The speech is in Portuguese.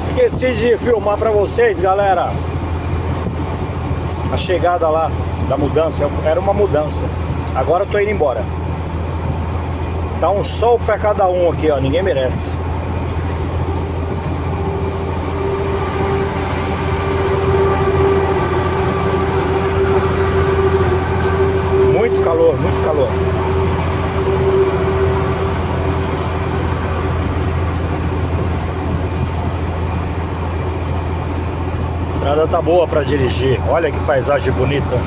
Esqueci de filmar pra vocês, galera, a chegada lá da mudança. Era uma mudança. Agora eu tô indo embora. Tá um sol pra cada um aqui, ó. Ninguém merece. Muito calor, muito calor. A estrada tá boa pra dirigir. Olha que paisagem bonita.